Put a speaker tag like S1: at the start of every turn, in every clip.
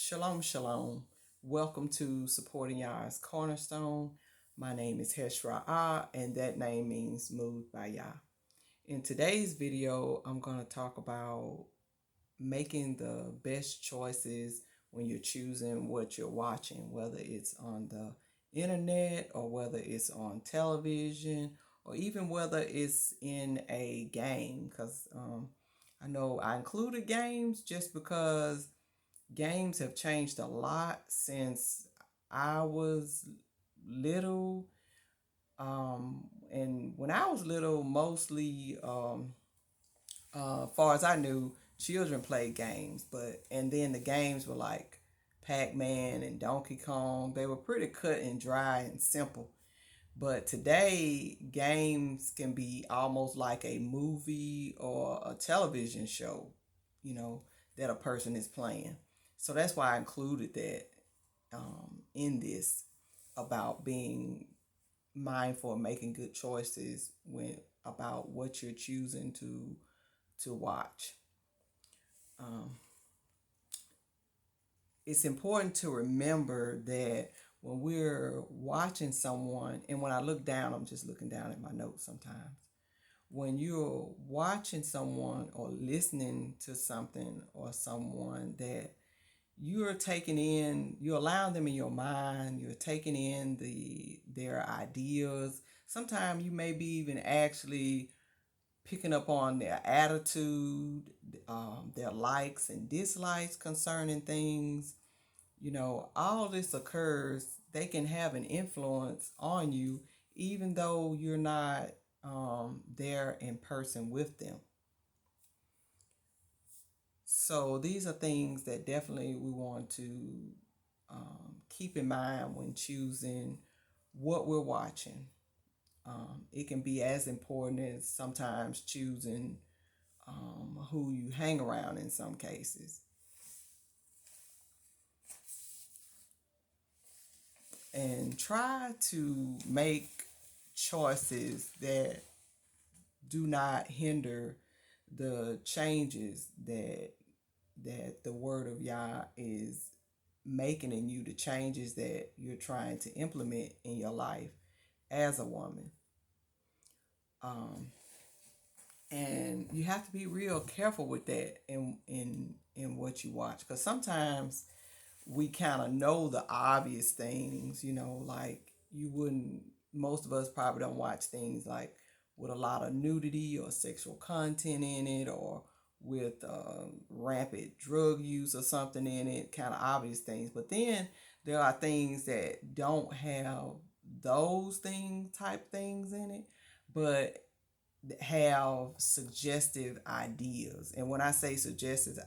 S1: Shalom, shalom. Welcome to Supporting Yah's Cornerstone. My name is Heshra'ah, and that name means moved by Yah. In today's video, I'm going to talk about making the best choices when you're choosing what you're watching, whether it's on the internet or whether it's on television or even whether it's in a game. Because I know I included games just because games have changed a lot since I was little. And when I was little, mostly, far as I knew, children played games. And then the games were like Pac-Man and Donkey Kong. They were pretty cut and dry and simple. But today, games can be almost like a movie or a television show, that a person is playing. So that's why I included that in this about being mindful of making good choices when about what you're choosing to watch. Um, it's important to remember that when we're watching someone, and when I look down, I'm just looking down at my notes sometimes. When you're watching someone or listening to something or someone that you're allowing them in your mind, you're taking in their ideas. Sometimes you may be even actually picking up on their attitude, their likes and dislikes concerning things. All this occurs. They can have an influence on you, even though you're not there in person with them. So these are things that definitely we want to keep in mind when choosing what we're watching. It can be as important as sometimes choosing who you hang around in some cases. And try to make choices that do not hinder the changes that the word of Yah is making in you, the changes that you're trying to implement in your life as a woman. And you have to be real careful with that in what you watch, because sometimes we kind of know the obvious things, like you wouldn't, most of us probably don't watch things like with a lot of nudity or sexual content in it, or with rampant drug use or something in it, kind of obvious things. But then there are things that don't have those type things in it, but have suggestive ideas. And when I say suggestive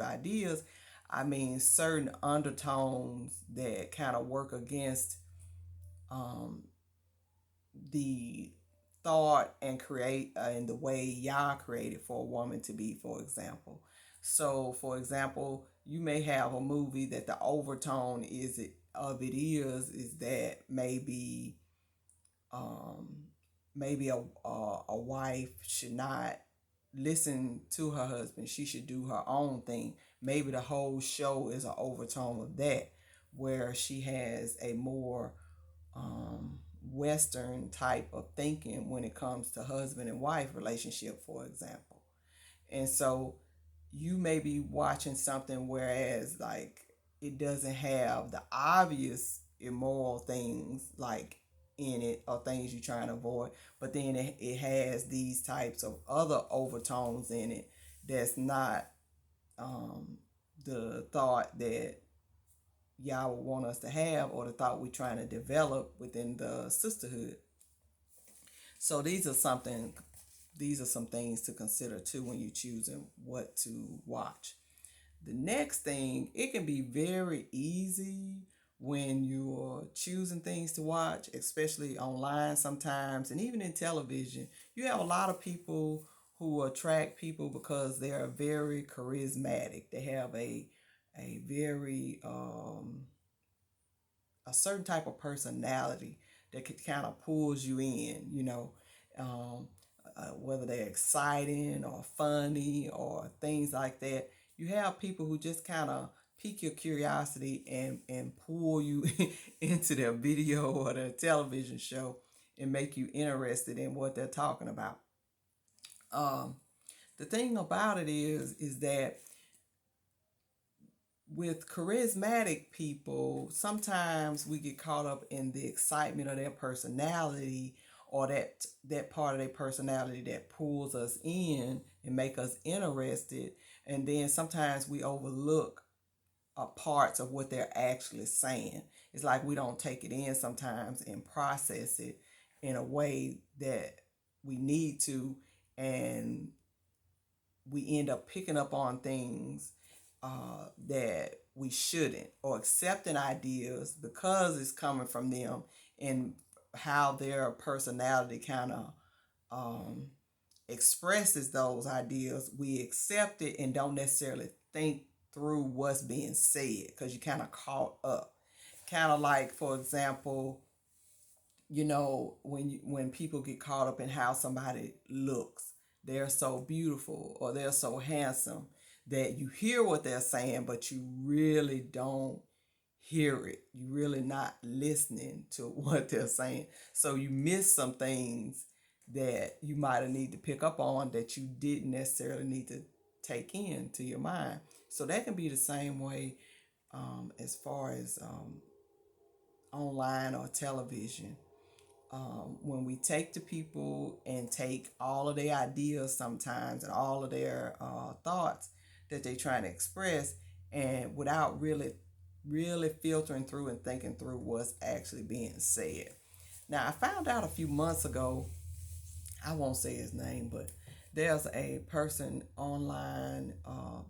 S1: ideas, I mean certain undertones that kind of work against the thought and create in the way Yah created for a woman to be, for example. So, for example, you may have a movie that the overtone is that maybe a wife should not listen to her husband. She should do her own thing. Maybe the whole show is an overtone of that, where she has a more Western type of thinking when it comes to husband and wife relationship, for example. And so you may be watching something whereas like it doesn't have the obvious immoral things like in it or things you're trying to avoid, but then it has these types of other overtones in it that's not the thought that y'all would want us to have, or the thought we're trying to develop within the sisterhood. So these are some things to consider too when you're choosing what to watch. The next thing, it can be very easy when you're choosing things to watch, especially online sometimes, and even in television. You have a lot of people who attract people because they are very charismatic. They have a very a certain type of personality that could kind of pulls you in, whether they're exciting or funny or things like that. You have people who just kind of pique your curiosity and pull you into their video or their television show and make you interested in what they're talking about. Um, the thing about it is that with charismatic people, sometimes we get caught up in the excitement of their personality, or that part of their personality that pulls us in and make us interested, and then sometimes we overlook parts of what they're actually saying. It's like we don't take it in sometimes and process it in a way that we need to, and we end up picking up on things that we shouldn't, or accepting ideas because it's coming from them and how their personality kind of um, expresses those ideas. We accept it and don't necessarily think through what's being said because you kind of caught up. Kind of like, for example, when people get caught up in how somebody looks, they're so beautiful or they're so handsome, that you hear what they're saying, but you really don't hear it. You really not listening to what they're saying. So you miss some things that you might have need to pick up on that you didn't necessarily need to take into your mind. So that can be the same way as far as online or television. When we take the people and take all of their ideas sometimes and all of their thoughts that they're trying to express, and without really filtering through and thinking through what's actually being said. Now, I found out a few months ago, I won't say his name, but there's a person online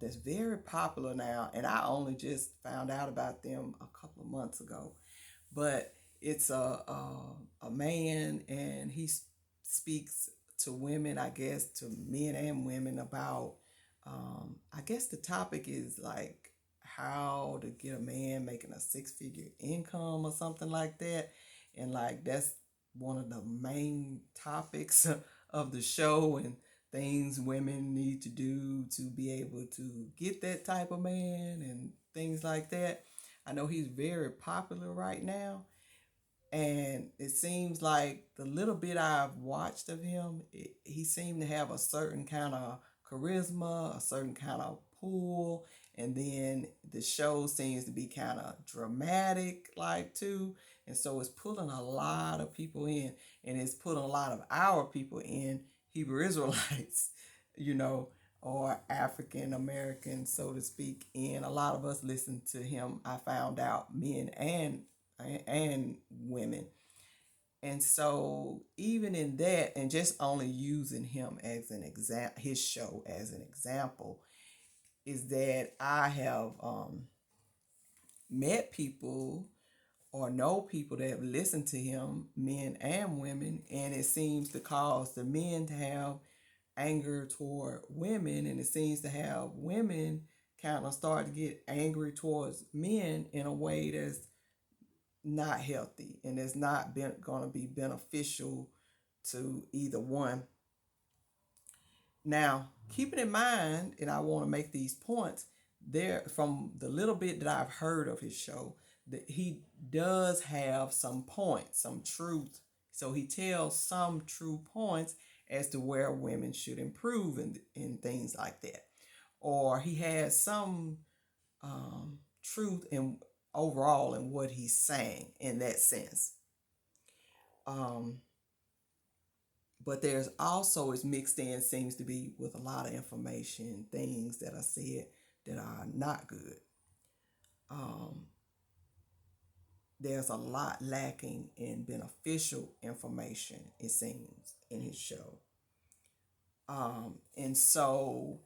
S1: that's very popular now, and I only just found out about them a couple of months ago. But it's a man, and he speaks to women, I guess, to men and women about. I guess the topic is like how to get a man making a six-figure income or something like that, and like that's one of the main topics of the show, and things women need to do to be able to get that type of man and things like that. I know he's very popular right now, and it seems like the little bit I've watched of him, he seemed to have a certain kind of charisma, a certain kind of pull, and then the show seems to be kind of dramatic, like too, and so it's pulling a lot of people in, and it's pulling a lot of our people in, Hebrew Israelites, you know, or African Americans, so to speak. And a lot of us listen to him. I found out, men and women. And so even in that, and just only using him as an example, his show as an example, is that I have met people or know people that have listened to him, men and women, and it seems to cause the men to have anger toward women, and it seems to have women kind of start to get angry towards men in a way that's not healthy, and it's not going to be beneficial to either one. Now, keeping in mind, and I want to make these points there, from the little bit that I've heard of his show, that he does have some points, some truth. So he tells some true points as to where women should improve in things like that. Or he has some truth in overall in what he's saying in that sense. But there's also, is mixed in, seems to be, with a lot of information, things that are said that are not good. There's a lot lacking in beneficial information, it seems, in his show. And so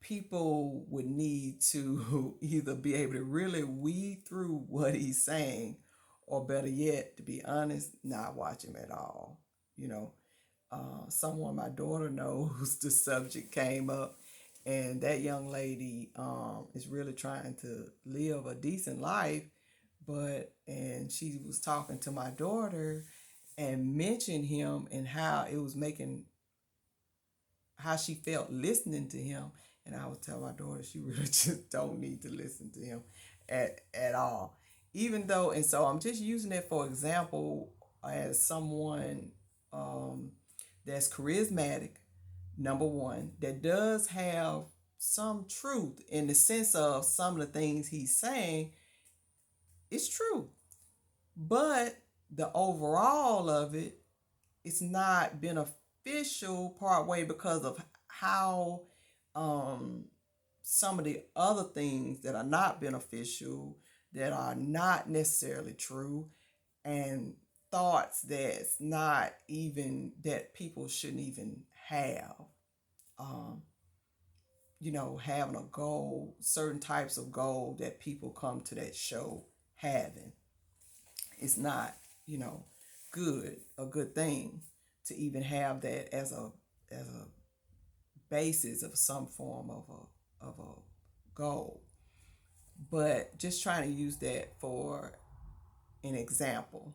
S1: people would need to either be able to really weed through what he's saying, or better yet, to be honest, not watch him at all. You know, someone my daughter knows, the subject came up, and that young lady is really trying to live a decent life, and she was talking to my daughter and mentioned him and how it was making, how she felt listening to him, And I would tell my daughter she really just don't need to listen to him at all. Even though, and so I'm just using it for example as someone um, that's charismatic, number one, that does have some truth in the sense of some of the things he's saying is true. But the overall of it, it's not beneficial part way because of how um, some of the other things that are not beneficial, that are not necessarily true, and thoughts that's not even that people shouldn't even have. Um, having a goal, certain types of goal that people come to that show having. It's not, you know, a good thing to even have that as a basis of some form of a goal. But just trying to use that for an example.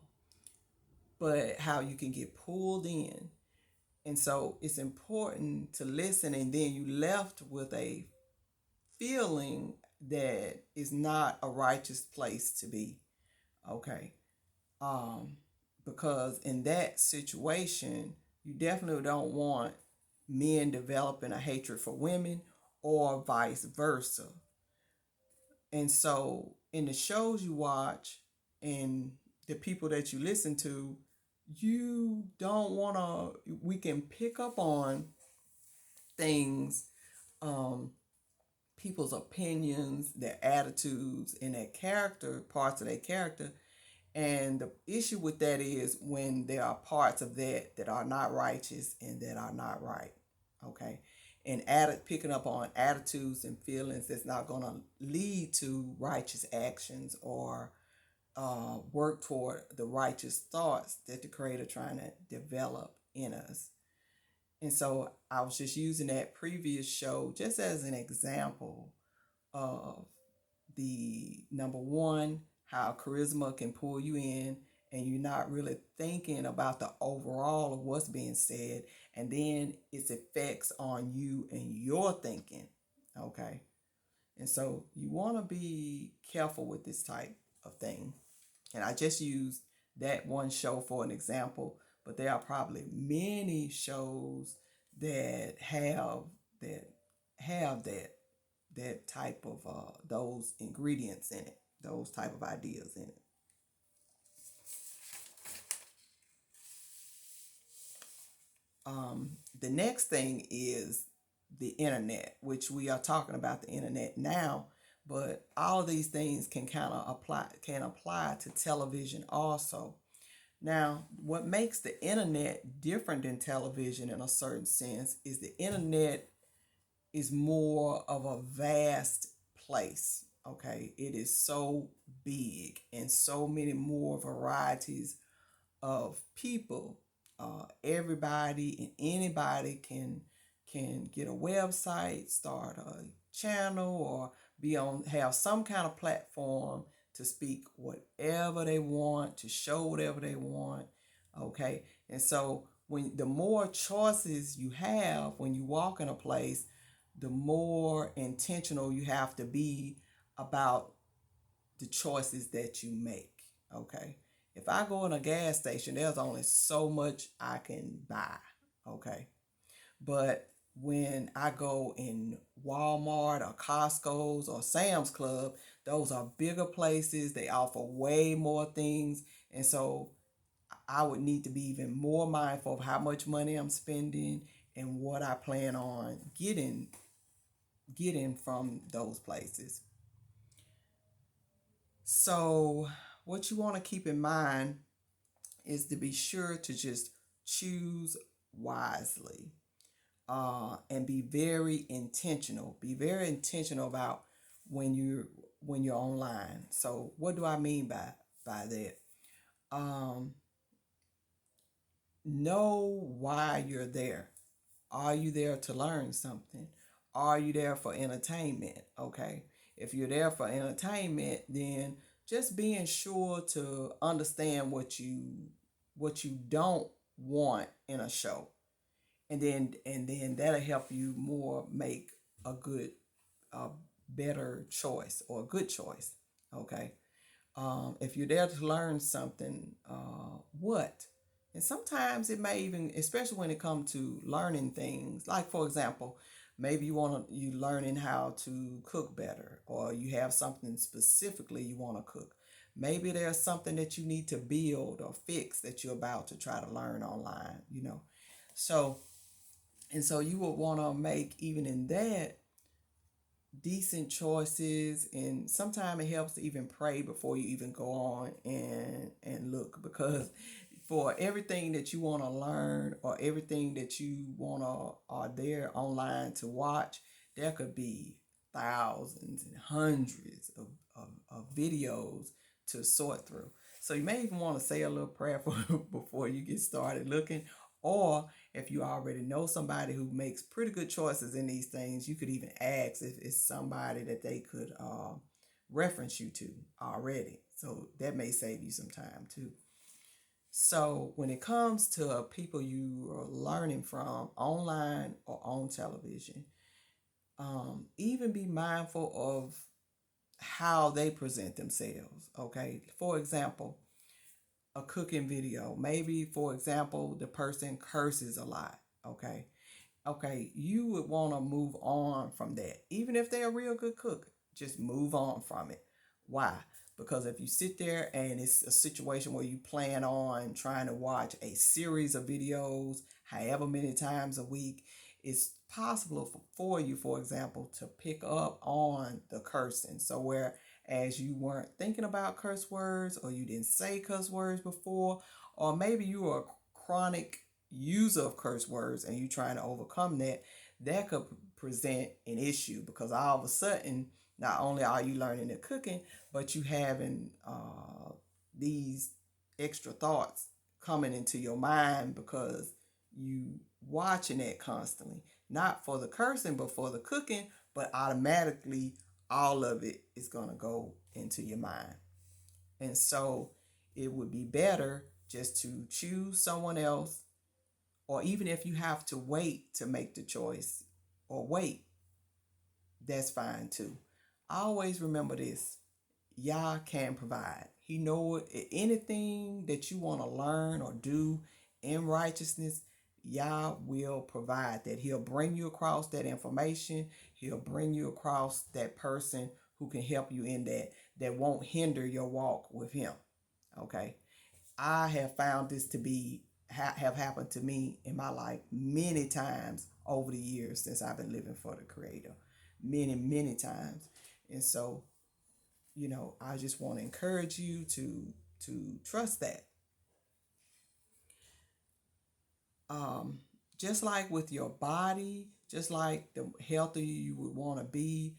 S1: But how you can get pulled in. And so it's important to listen, and then you left with a feeling that is not a righteous place to be. Okay. Um, because in that situation, you definitely don't want men developing a hatred for women or vice versa. And so in the shows you watch and the people that you listen to, you don't want to, we can pick up on things, um, people's opinions, their attitudes, and their character, parts of their character. And the issue with that is when there are parts of that are not righteous and that are not right. Okay. And picking up on attitudes and feelings that's not going to lead to righteous actions or work toward the righteous thoughts that the Creator trying to develop in us. And so I was just using that previous show just as an example of the number one, how charisma can pull you in and you're not really thinking about the overall of what's being said, and then its effects on you and your thinking. Okay. And so you want to be careful with this type of thing. And I just used that one show for an example, but there are probably many shows that that have that type of those ingredients in it, those type of ideas in it. The next thing is the internet, which we are talking about the internet now, but all these things can apply to television also. Now, what makes the internet different than television in a certain sense is the internet is more of a vast place. Okay, it is so big and so many more varieties of people. Everybody and anybody can get a website, start a channel, or have some kind of platform to speak whatever they want, to show whatever they want. Okay, and so when the more choices you have when you walk in a place, the more intentional you have to be about the choices that you make. Okay. If I go in a gas station, there's only so much I can buy. Okay. But when I go in Walmart or Costco's or Sam's Club, those are bigger places. They offer way more things. And so I would need to be even more mindful of how much money I'm spending and what I plan on getting from those places. So, what you want to keep in mind is to be sure to just choose wisely, and be very intentional. Be very intentional about when you're online. So, what do I mean by that? Um, know why you're there. Are you there to learn something? Are you there for entertainment? Okay. If you're there for entertainment, then just being sure to understand what you don't want in a show. And then that'll help you more make a good, a better choice or a good choice. Okay. If you're there to learn something, what? And sometimes it may even, especially when it comes to learning things, like for example, maybe you learning how to cook better, or you have something specifically you want to cook. Maybe there's something that you need to build or fix that you're about to try to learn online. So, and so you would want to make, even in that, decent choices, and sometimes it helps to even pray before you even go on and look, because for everything that you want to learn or everything that you want to are there online to watch, there could be thousands and hundreds of videos to sort through. So you may even want to say a little prayer before you get started looking. Or if you already know somebody who makes pretty good choices in these things, you could even ask if it's somebody that they could reference you to already. So that may save you some time too. So when it comes to people you are learning from online or on television, even be mindful of how they present themselves. Okay. For example, a cooking video. Maybe, for example, the person curses a lot. Okay. Okay. You would want to move on from that. Even if they're a real good cook, just move on from it. Why? Because if you sit there and it's a situation where you plan on trying to watch a series of videos, however many times a week, it's possible for you, for example, to pick up on the cursing. So where as you weren't thinking about curse words, or you didn't say curse words before, or maybe you are a chronic user of curse words and you trying to overcome that, that could present an issue, because all of a sudden, not only are you learning the cooking, but you having these extra thoughts coming into your mind because you watching it constantly, not for the cursing but for the cooking, but automatically all of it is going to go into your mind. And so it would be better just to choose someone else, or even if you have to wait to make the choice, or wait, that's fine too. Always remember this: Yah can provide. He know anything that you want to learn or do in righteousness, Yah will provide that. He'll bring you across that information. He'll bring you across that person who can help you in that won't hinder your walk with him. Okay. I have found this to be have happened to me in my life many times over the years since I've been living for the Creator. Many times. And so, I just want to encourage you to trust that. Um, just like with your body, just like the healthier you would want to be,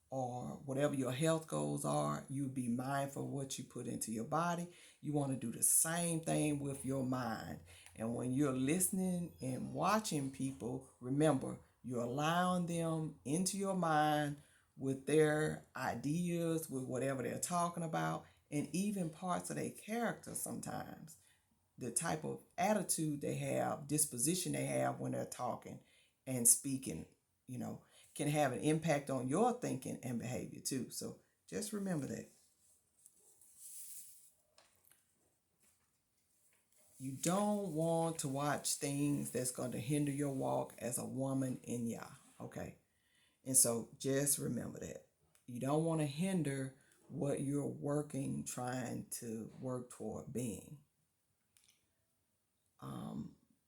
S1: or whatever your health goals are, you be mindful of what you put into your body. You want to do the same thing with your mind. And when you're listening and watching people, remember, you're allowing them into your mind with their ideas, with whatever they're talking about, and even parts of their character sometimes. The type of attitude they have, disposition they have when they're talking and speaking, you know, can have an impact on your thinking and behavior too. So just remember that. You don't want to watch things that's going to hinder your walk as a woman in Yah. Okay. And so just remember that. You don't want to hinder what you're trying to work toward being.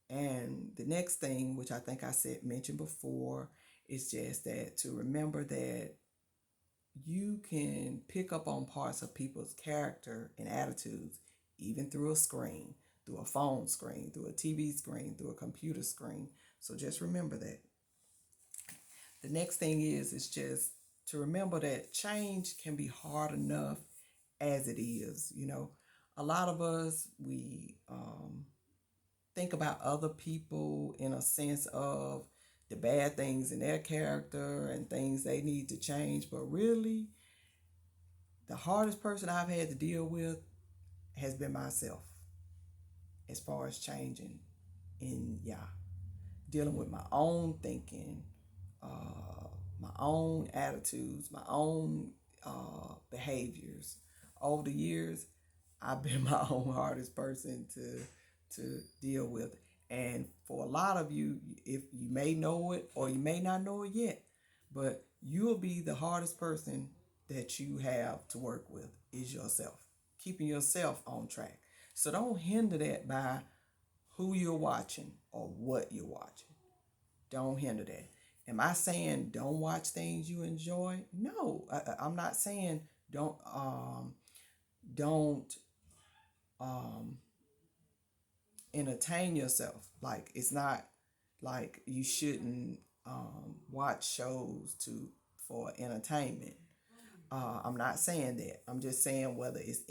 S1: And the next thing, which I think mentioned before, is just that to remember that you can pick up on parts of people's character and attitudes, even through a screen, through a phone screen, through a TV screen, through a computer screen. So just remember that. The next thing is just to remember that change can be hard enough as it is. A lot of us, we think about other people in a sense of the bad things in their character and things they need to change. But really, the hardest person I've had to deal with has been myself as far as changing in Yah, dealing with my own thinking, my own attitudes, my own behaviors. Over the years, I've been my own hardest person to deal with. And for a lot of you, if you may know it or you may not know it yet, but you'll be the hardest person that you have to work with is yourself, keeping yourself on track. So don't hinder that by who you're watching or what you're watching. Don't hinder that. Am I saying don't watch things you enjoy? No, I'm not saying don't entertain yourself. Like it's not like you shouldn't watch shows to for entertainment. I'm not saying that. I'm just saying whether it's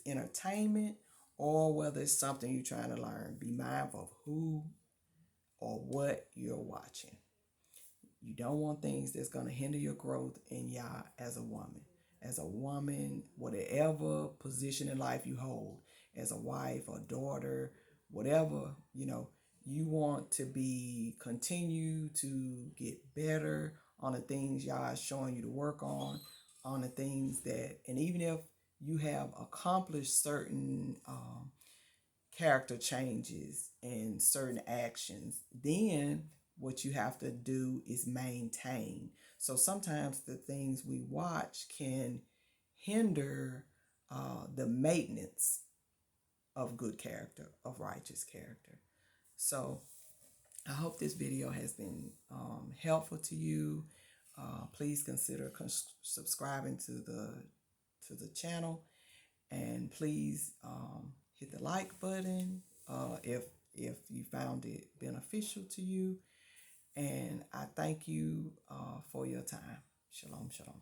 S1: entertainment or whether it's something you're trying to learn. Be mindful of who or what you're watching. You don't want things that's going to hinder your growth in y'all as a woman. As a woman, whatever position in life you hold, as a wife or daughter, whatever, you want to continue to get better on the things y'all is showing you to work on the things that, and even if you have accomplished certain character changes and certain actions, then what you have to do is maintain. So sometimes the things we watch can hinder the maintenance of good character, of righteous character. So I hope this video has been helpful to you. Please consider subscribing to the channel, and please hit the like button if you found it beneficial to you. And I thank you for your time. Shalom, shalom.